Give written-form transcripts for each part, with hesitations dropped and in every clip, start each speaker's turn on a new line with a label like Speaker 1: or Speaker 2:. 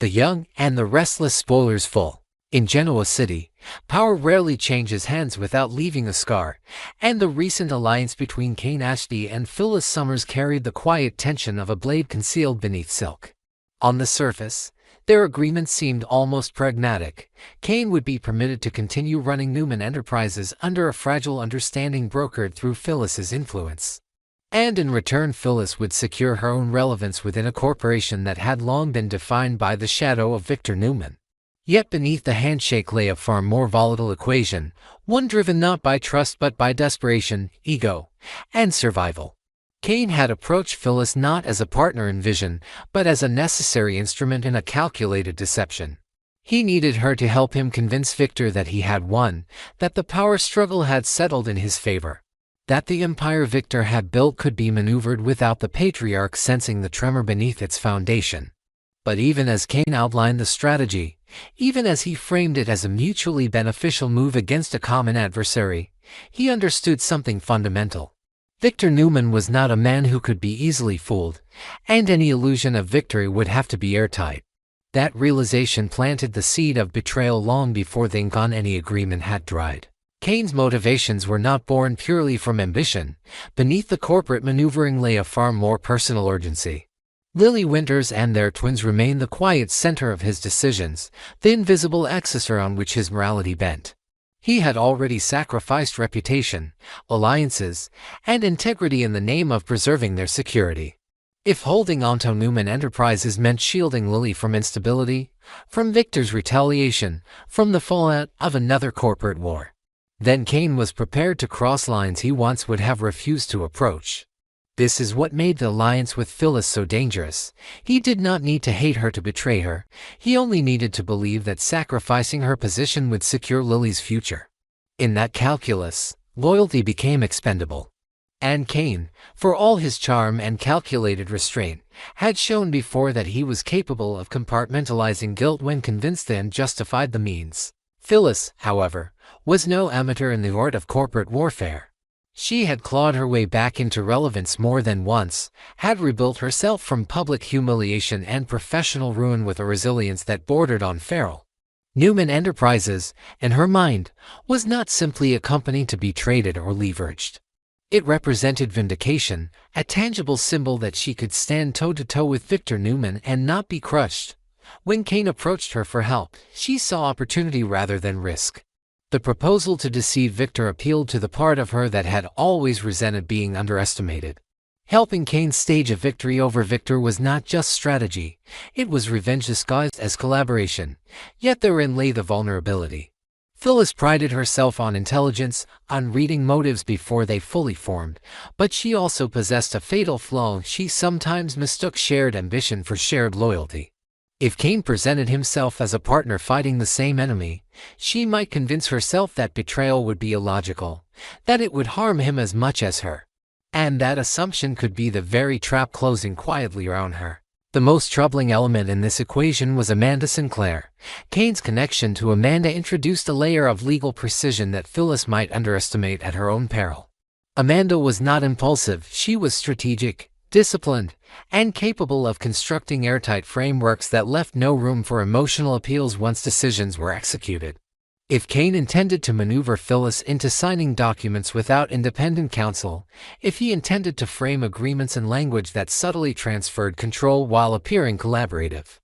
Speaker 1: The Young and the Restless. Spoilers full. In Genoa City, power rarely changes hands without leaving a scar, and the recent alliance between Kane Ashby and Phyllis Summers carried the quiet tension of a blade concealed beneath silk. On the surface, their agreement seemed almost pragmatic. Kane would be permitted to continue running Newman Enterprises under a fragile understanding brokered through Phyllis's influence. And in return, Phyllis would secure her own relevance within a corporation that had long been defined by the shadow of Victor Newman. Yet beneath the handshake lay a far more volatile equation, one driven not by trust but by desperation, ego, and survival. Kane had approached Phyllis not as a partner in vision, but as a necessary instrument in a calculated deception. He needed her to help him convince Victor that he had won, that the power struggle had settled in his favor, that the empire Victor had built could be maneuvered without the patriarch sensing the tremor beneath its foundation. But even as Kane outlined the strategy, even as he framed it as a mutually beneficial move against a common adversary, he understood something fundamental. Victor Newman was not a man who could be easily fooled, and any illusion of victory would have to be airtight. That realization planted the seed of betrayal long before the ink on any agreement had dried. Kane's motivations were not born purely from ambition. Beneath the corporate maneuvering lay a far more personal urgency. Lily Winters and their twins remained the quiet center of his decisions, the invisible axis on which his morality bent. He had already sacrificed reputation, alliances, and integrity in the name of preserving their security. If holding onto Newman Enterprises meant shielding Lily from instability, from Victor's retaliation, from the fallout of another corporate war, then Kane was prepared to cross lines he once would have refused to approach. This is what made the alliance with Phyllis so dangerous. He did not need to hate her to betray her. He only needed to believe that sacrificing her position would secure Lily's future. In that calculus, loyalty became expendable. And Kane, for all his charm and calculated restraint, had shown before that he was capable of compartmentalizing guilt when convinced the end justified the means. Phyllis, however, was no amateur in the art of corporate warfare. She had clawed her way back into relevance more than once, had rebuilt herself from public humiliation and professional ruin with a resilience that bordered on feral. Newman Enterprises, in her mind, was not simply a company to be traded or leveraged. It represented vindication, a tangible symbol that she could stand toe-to-toe with Victor Newman and not be crushed. When Kane approached her for help, she saw opportunity rather than risk. The proposal to deceive Victor appealed to the part of her that had always resented being underestimated. Helping Kane stage a victory over Victor was not just strategy, it was revenge disguised as collaboration, yet therein lay the vulnerability. Phyllis prided herself on intelligence, on reading motives before they fully formed, but she also possessed a fatal flaw. She sometimes mistook shared ambition for shared loyalty. If Kane presented himself as a partner fighting the same enemy, she might convince herself that betrayal would be illogical, that it would harm him as much as her. And that assumption could be the very trap closing quietly around her. The most troubling element in this equation was Amanda Sinclair. Kane's connection to Amanda introduced a layer of legal precision that Phyllis might underestimate at her own peril. Amanda was not impulsive, she was strategic, disciplined, and capable of constructing airtight frameworks that left no room for emotional appeals once decisions were executed. If Kane intended to maneuver Phyllis into signing documents without independent counsel, if he intended to frame agreements in language that subtly transferred control while appearing collaborative,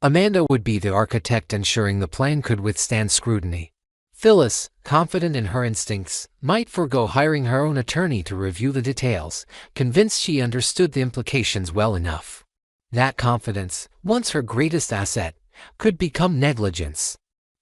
Speaker 1: Amanda would be the architect ensuring the plan could withstand scrutiny. Phyllis, confident in her instincts, might forego hiring her own attorney to review the details, convinced she understood the implications well enough. That confidence, once her greatest asset, could become negligence.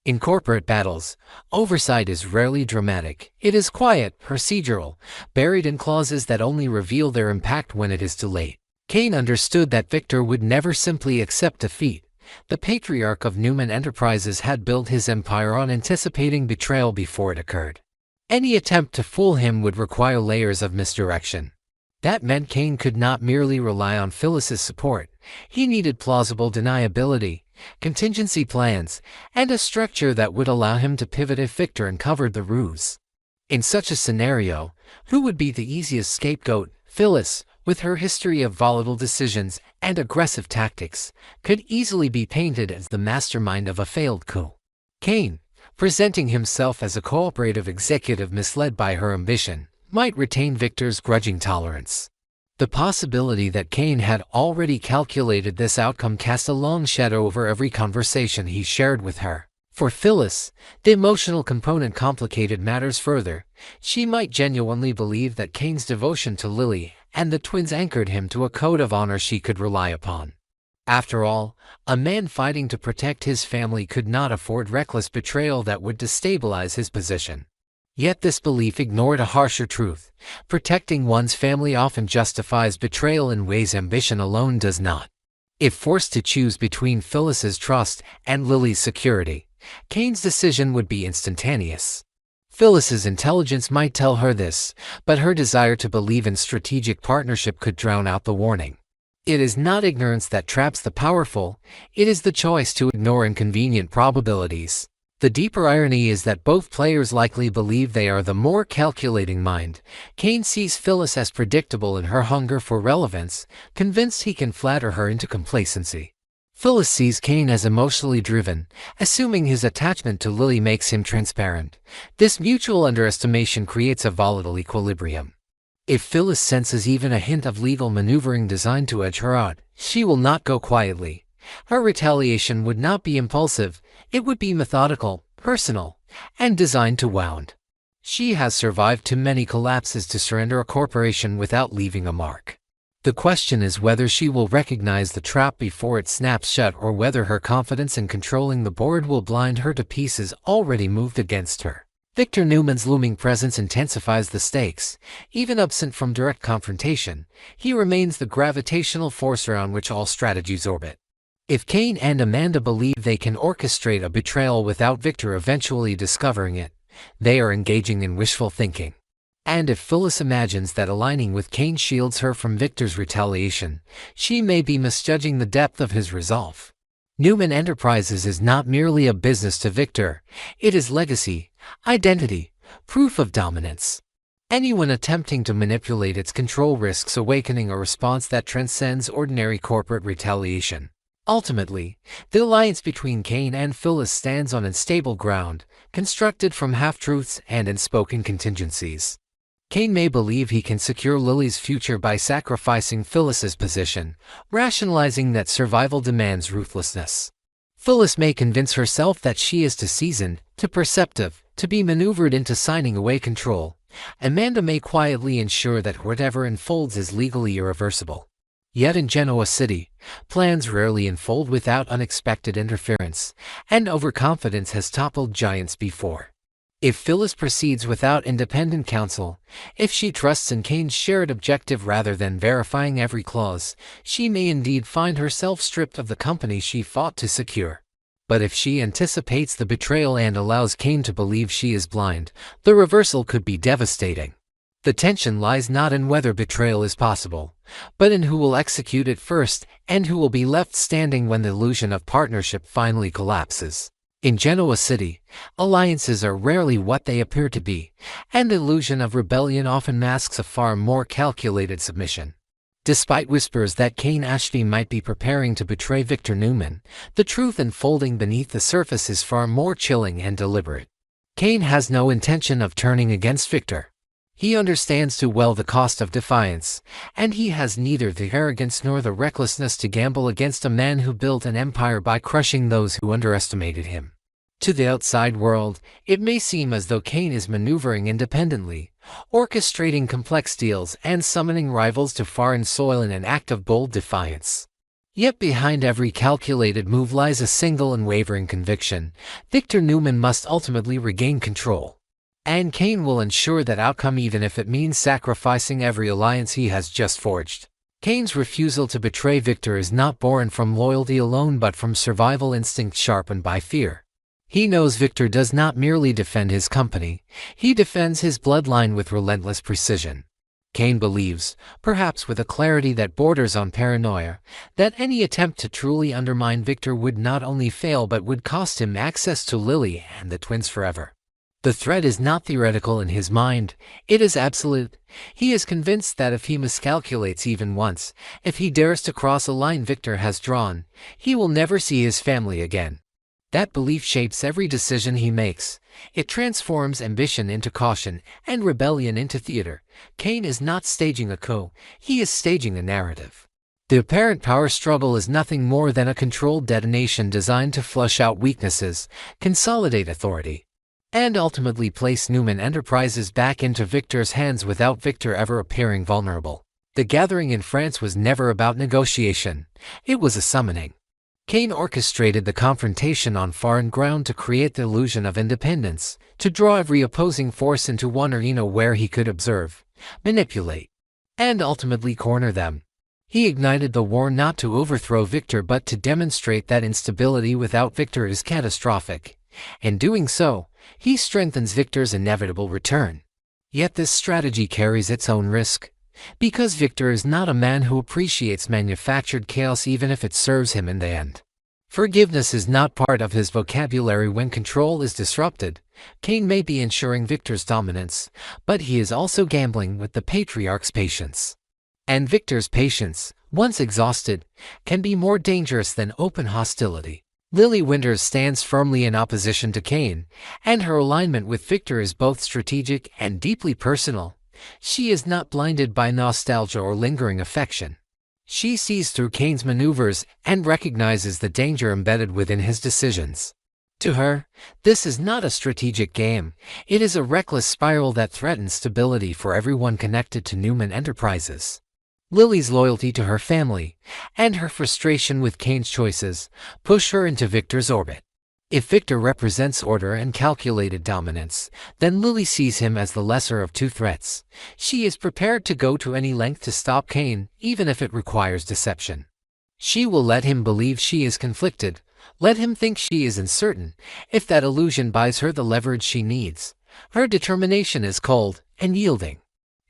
Speaker 1: In corporate battles, oversight is rarely dramatic. It is quiet, procedural, buried in clauses that only reveal their impact when it is too late. Kane understood that Victor would never simply accept defeat. The patriarch of Newman Enterprises had built his empire on anticipating betrayal before it occurred. Any attempt to fool him would require layers of misdirection. That meant Kane could not merely rely on Phyllis's support. He needed plausible deniability, contingency plans, and a structure that would allow him to pivot if Victor uncovered the ruse. In such a scenario, who would be the easiest scapegoat? Phyllis, with her history of volatile decisions and aggressive tactics, could easily be painted as the mastermind of a failed coup. Kane, presenting himself as a cooperative executive misled by her ambition, might retain Victor's grudging tolerance. The possibility that Kane had already calculated this outcome cast a long shadow over every conversation he shared with her. For Phyllis, the emotional component complicated matters further. She might genuinely believe that Kane's devotion to Lily and the twins anchored him to a code of honor she could rely upon. After all, a man fighting to protect his family could not afford reckless betrayal that would destabilize his position. Yet this belief ignored a harsher truth. Protecting one's family often justifies betrayal in ways ambition alone does not. If forced to choose between Phyllis's trust and Lily's security, Kane's decision would be instantaneous. Phyllis's intelligence might tell her this, but her desire to believe in strategic partnership could drown out the warning. It is not ignorance that traps the powerful, it is the choice to ignore inconvenient probabilities. The deeper irony is that both players likely believe they are the more calculating mind. Kane sees Phyllis as predictable in her hunger for relevance, convinced he can flatter her into complacency. Phyllis sees Kane as emotionally driven, assuming his attachment to Lily makes him transparent. This mutual underestimation creates a volatile equilibrium. If Phyllis senses even a hint of legal maneuvering designed to edge her out, she will not go quietly. Her retaliation would not be impulsive, it would be methodical, personal, and designed to wound. She has survived too many collapses to surrender a corporation without leaving a mark. The question is whether she will recognize the trap before it snaps shut or whether her confidence in controlling the board will blind her to pieces already moved against her. Victor Newman's looming presence intensifies the stakes. Even absent from direct confrontation, he remains the gravitational force around which all strategies orbit. If Kane and Amanda believe they can orchestrate a betrayal without Victor eventually discovering it, they are engaging in wishful thinking. And if Phyllis imagines that aligning with Kane shields her from Victor's retaliation, she may be misjudging the depth of his resolve. Newman Enterprises is not merely a business to Victor, it is legacy, identity, proof of dominance. Anyone attempting to manipulate its control risks awakening a response that transcends ordinary corporate retaliation. Ultimately, the alliance between Kane and Phyllis stands on unstable ground, constructed from half-truths and unspoken contingencies. Kane may believe he can secure Lily's future by sacrificing Phyllis's position, rationalizing that survival demands ruthlessness. Phyllis may convince herself that she is too seasoned, too perceptive, to be maneuvered into signing away control. Amanda may quietly ensure that whatever unfolds is legally irreversible. Yet in Genoa City, plans rarely unfold without unexpected interference, and overconfidence has toppled giants before. If Phyllis proceeds without independent counsel, if she trusts in Kane's shared objective rather than verifying every clause, she may indeed find herself stripped of the company she fought to secure. But if she anticipates the betrayal and allows Kane to believe she is blind, the reversal could be devastating. The tension lies not in whether betrayal is possible, but in who will execute it first and who will be left standing when the illusion of partnership finally collapses. In Genoa City, alliances are rarely what they appear to be, and the illusion of rebellion often masks a far more calculated submission. Despite whispers that Kane Ashby might be preparing to betray Victor Newman, the truth unfolding beneath the surface is far more chilling and deliberate. Kane has no intention of turning against Victor. He understands too well the cost of defiance, and he has neither the arrogance nor the recklessness to gamble against a man who built an empire by crushing those who underestimated him. To the outside world, it may seem as though Kane is maneuvering independently, orchestrating complex deals and summoning rivals to foreign soil in an act of bold defiance. Yet behind every calculated move lies a single unwavering conviction: Victor Newman must ultimately regain control. And Kane will ensure that outcome even if it means sacrificing every alliance he has just forged. Kane's refusal to betray Victor is not born from loyalty alone but from survival instinct sharpened by fear. He knows Victor does not merely defend his company, he defends his bloodline with relentless precision. Kane believes, perhaps with a clarity that borders on paranoia, that any attempt to truly undermine Victor would not only fail but would cost him access to Lily and the twins forever. The threat is not theoretical in his mind, it is absolute. He is convinced that if he miscalculates even once, if he dares to cross a line Victor has drawn, he will never see his family again. That belief shapes every decision he makes. It transforms ambition into caution and rebellion into theater. Kane is not staging a coup, he is staging a narrative. The apparent power struggle is nothing more than a controlled detonation designed to flush out weaknesses, consolidate authority, and ultimately place Newman Enterprises back into Victor's hands without Victor ever appearing vulnerable. The gathering in France was never about negotiation, it was a summoning. Kane orchestrated the confrontation on foreign ground to create the illusion of independence, to draw every opposing force into one arena where he could observe, manipulate, and ultimately corner them. He ignited the war not to overthrow Victor but to demonstrate that instability without Victor is catastrophic. In doing so, he strengthens Victor's inevitable return. Yet this strategy carries its own risk, because Victor is not a man who appreciates manufactured chaos even if it serves him in the end. Forgiveness is not part of his vocabulary when control is disrupted. Kane may be ensuring Victor's dominance, but he is also gambling with the patriarch's patience. And Victor's patience, once exhausted, can be more dangerous than open hostility. Lily Winters stands firmly in opposition to Kane, and her alignment with Victor is both strategic and deeply personal. She is not blinded by nostalgia or lingering affection. She sees through Kane's maneuvers and recognizes the danger embedded within his decisions. To her, this is not a strategic game, it is a reckless spiral that threatens stability for everyone connected to Newman Enterprises. Lily's loyalty to her family, and her frustration with Kane's choices, push her into Victor's orbit. If Victor represents order and calculated dominance, then Lily sees him as the lesser of two threats. She is prepared to go to any length to stop Kane, even if it requires deception. She will let him believe she is conflicted, let him think she is uncertain, if that illusion buys her the leverage she needs. Her determination is cold and yielding.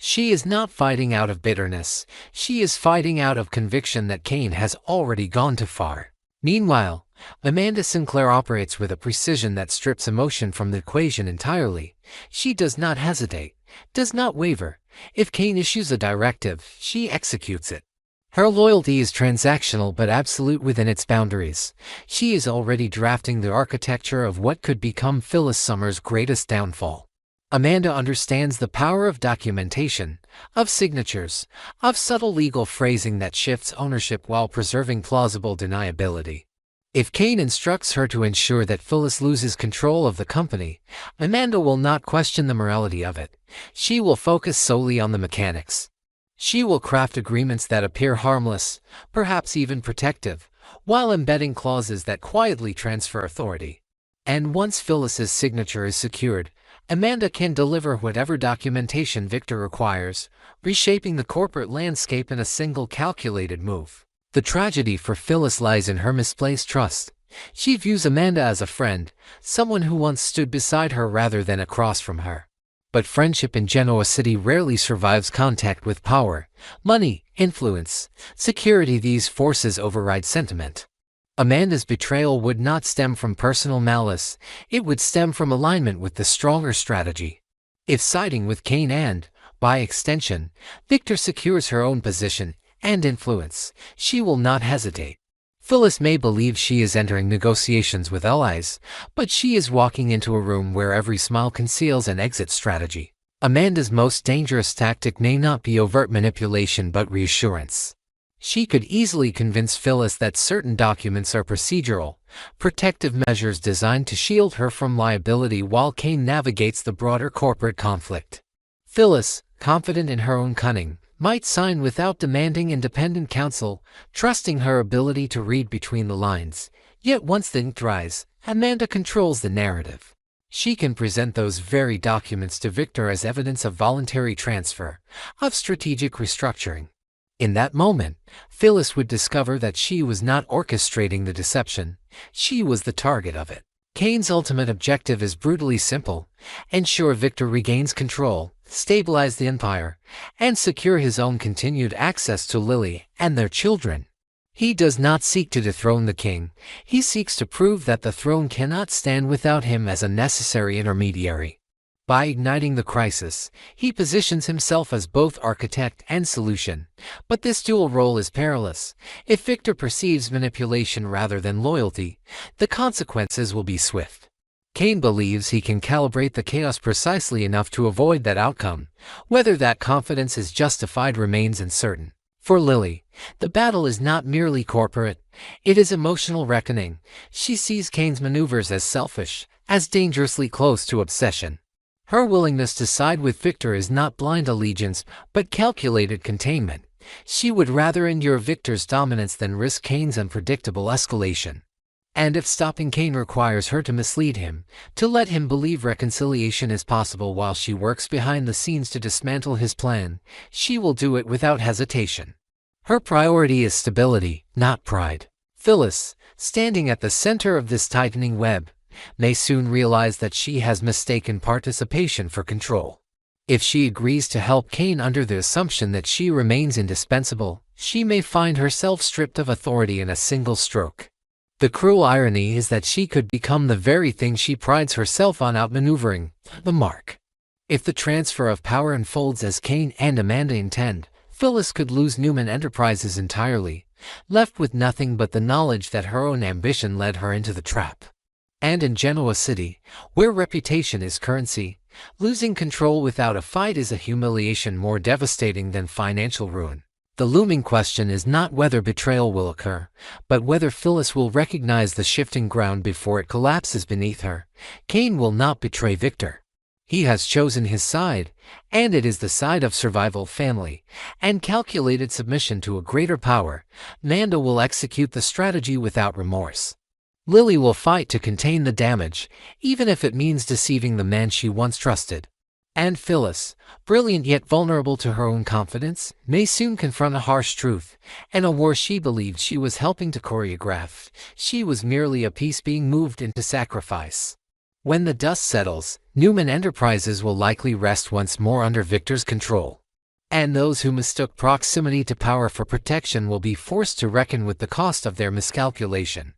Speaker 1: She is not fighting out of bitterness, she is fighting out of conviction that Kane has already gone too far. Meanwhile, Amanda Sinclair operates with a precision that strips emotion from the equation entirely. She does not hesitate, does not waver. If Kane issues a directive, she executes it. Her loyalty is transactional but absolute within its boundaries. She is already drafting the architecture of what could become Phyllis Summer's greatest downfall. Amanda understands the power of documentation, of signatures, of subtle legal phrasing that shifts ownership while preserving plausible deniability. If Kane instructs her to ensure that Phyllis loses control of the company, Amanda will not question the morality of it. She will focus solely on the mechanics. She will craft agreements that appear harmless, perhaps even protective, while embedding clauses that quietly transfer authority. And once Phyllis's signature is secured, Amanda can deliver whatever documentation Victor requires, reshaping the corporate landscape in a single calculated move. The tragedy for Phyllis lies in her misplaced trust. She views Amanda as a friend, someone who once stood beside her rather than across from her. But friendship in Genoa City rarely survives contact with power, money, influence, security. These forces override sentiment. Amanda's betrayal would not stem from personal malice, it would stem from alignment with the stronger strategy. If siding with Kane and, by extension, Victor secures her own position and influence, she will not hesitate. Phyllis may believe she is entering negotiations with allies, but she is walking into a room where every smile conceals an exit strategy. Amanda's most dangerous tactic may not be overt manipulation but reassurance. She could easily convince Phyllis that certain documents are procedural, protective measures designed to shield her from liability while Kane navigates the broader corporate conflict. Phyllis, confident in her own cunning, might sign without demanding independent counsel, trusting her ability to read between the lines. Yet once the ink dries, Amanda controls the narrative. She can present those very documents to Victor as evidence of voluntary transfer, of strategic restructuring. In that moment, Phyllis would discover that she was not orchestrating the deception, she was the target of it. Kane's ultimate objective is brutally simple: ensure Victor regains control, stabilize the empire, and secure his own continued access to Lily and their children. He does not seek to dethrone the king, he seeks to prove that the throne cannot stand without him as a necessary intermediary. By igniting the crisis, he positions himself as both architect and solution. But this dual role is perilous. If Victor perceives manipulation rather than loyalty, the consequences will be swift. Cain believes he can calibrate the chaos precisely enough to avoid that outcome. Whether that confidence is justified remains uncertain. For Lily, the battle is not merely corporate, it is emotional reckoning. She sees Cain's maneuvers as selfish, as dangerously close to obsession. Her willingness to side with Victor is not blind allegiance, but calculated containment. She would rather endure Victor's dominance than risk Cain's unpredictable escalation. And if stopping Cain requires her to mislead him, to let him believe reconciliation is possible while she works behind the scenes to dismantle his plan, she will do it without hesitation. Her priority is stability, not pride. Phyllis, standing at the center of this tightening web, may soon realize that she has mistaken participation for control. If she agrees to help Cain under the assumption that she remains indispensable, she may find herself stripped of authority in a single stroke. The cruel irony is that she could become the very thing she prides herself on outmaneuvering, the mark. If the transfer of power unfolds as Cain and Amanda intend, Phyllis could lose Newman Enterprises entirely, left with nothing but the knowledge that her own ambition led her into the trap. And in Genoa City, where reputation is currency, losing control without a fight is a humiliation more devastating than financial ruin. The looming question is not whether betrayal will occur, but whether Phyllis will recognize the shifting ground before it collapses beneath her. Cain will not betray Victor. He has chosen his side, and it is the side of survival, family, and calculated submission to a greater power. Amanda will execute the strategy without remorse. Lily will fight to contain the damage, even if it means deceiving the man she once trusted. And Phyllis, brilliant yet vulnerable to her own confidence, may soon confront a harsh truth. In a war she believed she was helping to choreograph, she was merely a piece being moved into sacrifice. When the dust settles, Newman Enterprises will likely rest once more under Victor's control. And those who mistook proximity to power for protection will be forced to reckon with the cost of their miscalculation.